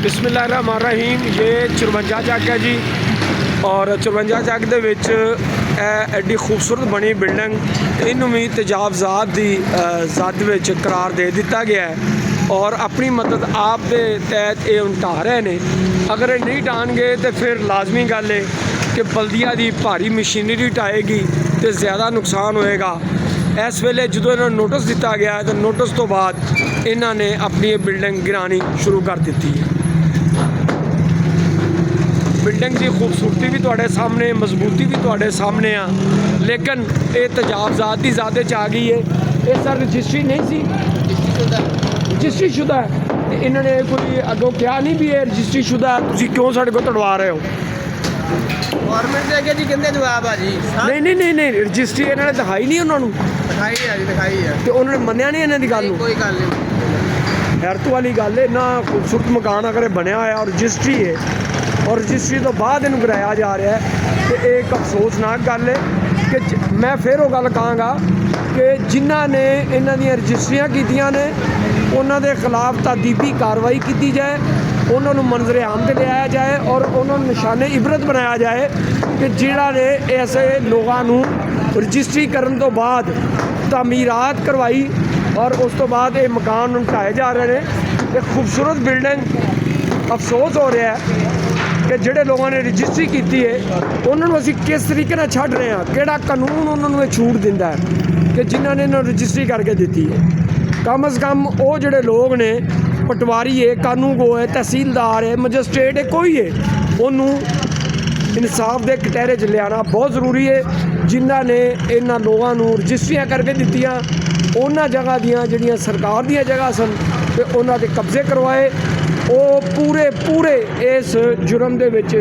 बिस्मिल्लाहिर्रहमानिर्रहीम। ये 54 ਚੱਕ है जी और 54 ਚੱਕ ਦੇ ਵਿੱਚ ਐਡੀ खूबसूरत बनी बिल्डिंग इनू भी तेजाबजात की जद ਵਿੱਚ करार दे दिता गया है और अपनी मदद आप दे तहत ये ਹੁਣ ਢਾਹ ਰਹੇ ਨੇ। अगर ये नहीं ਢਾਣਗੇ तो फिर लाजमी गल है कि बल्दिया की भारी मशीनरी ਢਾਏਗੀ तो ज़्यादा नुकसान होएगा। इस वेले जो इन्होंने नोटिस दिता गया है तो नोटिस तो बाद इन्होंने अपनी ये बिल्डिंग गिरानी शुरू कर दी है। बिल्डिंग की खूबसूरती भी तुहाडे सामने, मजबूती भी तुहाडे सामने आ, लेकिन ये तजावजात की ज़्यादा आ गई है। ये सर रजिस्ट्री नहीं सी, रजिस्ट्री शुदा है तो इन्होंने कोई अगों क्या नहीं भी ये रजिस्ट्री शुदा है, तुसीं क्यों साडे कोल तड़वा रहे हो? गवर्नमेंट दे अगे जी कहंदे जवाब आ जी। नहीं नहीं नहीं नहीं रजिस्ट्री इन्होंने दिखाई नहीं उन्होंने, दिखाई है जी, दिखाई है तो उन्होंने मन्निया नहीं इन्हों की गल नूं। कोई गल नहीं। हैरत वाली गल है ना, खूबसूरत मकान अगर बनया होया और रजिस्ट्री है और रजिस्ट्री तो बाद इन्हूं कराया जा रहा है तो एक अफसोसनाक गल है कि मैं फिर वो गल कहांगा कि जिन्हां ने इन्हां दी रजिस्ट्रियां कीतियां ने उन्हां दे खिलाफ तादीबी कार्रवाई की जाए, उन्होंने मंजरे आम से लिया जाए और उन्होंने निशाने इबरत बनाया जाए कि जिन्हों ने ऐसे लोगों रजिस्ट्री करने तो बाद तामीरात करवाई और उस तो बाद ये मकान ढाए जा रहे हैं। एक खूबसूरत बिल्डिंग, अफसोस हो रहा है कि जोड़े लोगों ने रजिस्ट्री की है उन्होंने असीं किस तरीके नाल छड्ड रहे हैं, किहड़ा कानून उन्होंने छूट दिंदा है कि जिन्होंने इन्होंने रजिस्ट्री करके दी है। कम अज़ कम वो जोड़े लोग ने पटवारी है, कानून गो है, तहसीलदार है, मजिस्ट्रेट है, कोई है, उन्होंने इंसाफ के कटहरे च लियाना बहुत ज़रूरी है। जिन्हों ने इन्होंने लोगों को रजिस्ट्रियाँ करके दित्तियां उन्होंने जगह दियाँ जिहड़ियां सरकार दियां जगह सन ते उन्हां दे कब्जे करवाए, वो पूरे पूरे इस जुर्म दे विच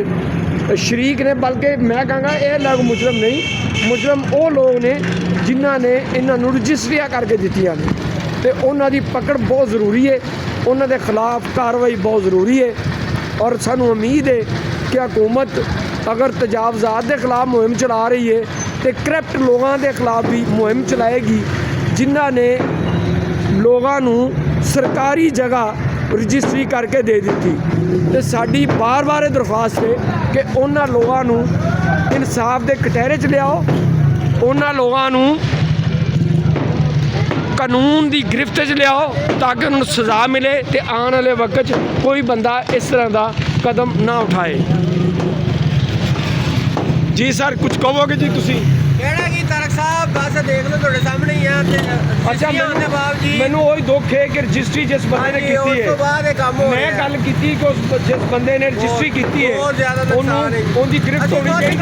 शरीक ने। बल्कि मैं कहूँगा ये लोग मुजरम नहीं, मुजरम वो लोग ने जिन्हों ने इन्हों रजिस्ट्रियाँ करके दित्तियां ने ते उन्हां दी पकड़ बहुत ज़रूरी है, उन्हां दे खिलाफ कार्रवाई बहुत ज़रूरी है। और सानू उम्मीद है कि हुकूमत अगर तजावजात के खिलाफ मुहिम चला रही है तो करप्ट लोगों के खिलाफ भी मुहिम चलाएगी जिन्हों ने लोगों को सरकारी जगह रजिस्ट्री करके दे दी। तो साड़ी बार बार ये दरख्वास्त है कि उन्होंने लोगों को इंसाफ के कटहरे च लियाओ, उन्होंने लोगों को कानून की गिरफ्त च लियाओ ताकि उन्हें सज़ा मिले तो आने वाले वक्त कोई बंदा इस तरह का कदम ना उठाए। जी सर कुछ कहोगे जी तुसी? कहना कि तारक साहब बस देख लो तुहाडे सामने ही आ ते अच्छा मैनू वही दुख है कि रजिस्ट्री जिस बंदे ने की है, मैं गल की कि जिस बंदे ने रजिस्ट्री की है उनकी गिरफ्त होनी चाहिए,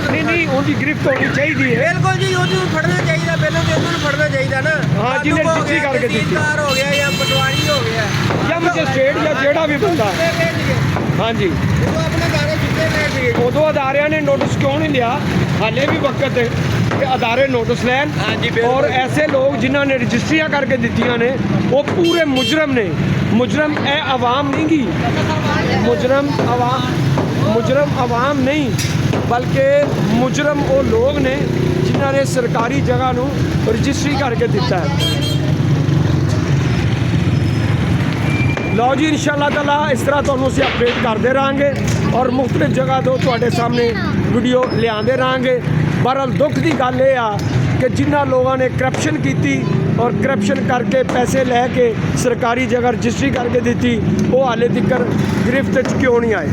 नहीं नहीं उनकी गिरफ्त होनी चाहिए। बिल्कुल जी, ਉਹਨੂੰ ਫੜਨਾ ਚਾਹੀਦਾ, ਪਹਿਲਾਂ ਤੇ ਉਹਨੂੰ ਫੜਨਾ ਚਾਹੀਦਾ ना। हाँ जिन्हें रजिस्ट्री करके दी हो गया या पटवारी हो गया या मजिस्ट्रेट या जेड़ा भी बंदा। हाँ जी अपने दारे जितने बैठ गए उदों अदारियां ने नोटिस क्यों नहीं लिया? हाले भी वक्त है कि अदारे नोटिस लैन और ऐसे लोग जिन्होंने रजिस्ट्रियाँ करके दित्तियां ने वो पूरे मुजरम ने। मुजरम ए आवाम नहीं गी, मुजरम आवाम नहीं बल्कि मुजरम वो लोग ने जिन्होंने सरकारी जगह नूं रजिस्ट्री करके दिता है। लो जी इंशाअल्लाह ताला इस तरह तुहानूं असीं अपडेट करते रहेंगे और मुख्तलिफ जगह तो तुहाडे सामने वीडियो लियाते रहेंगे। बहरहाल दुख की गल ये आ कि जिन्हों लोगों ने करप्शन की और करप्शन करके पैसे लैके सरकारी जगह रजिस्ट्री करके दी वो हाले तक गिरफ्त क्यों नहीं आए।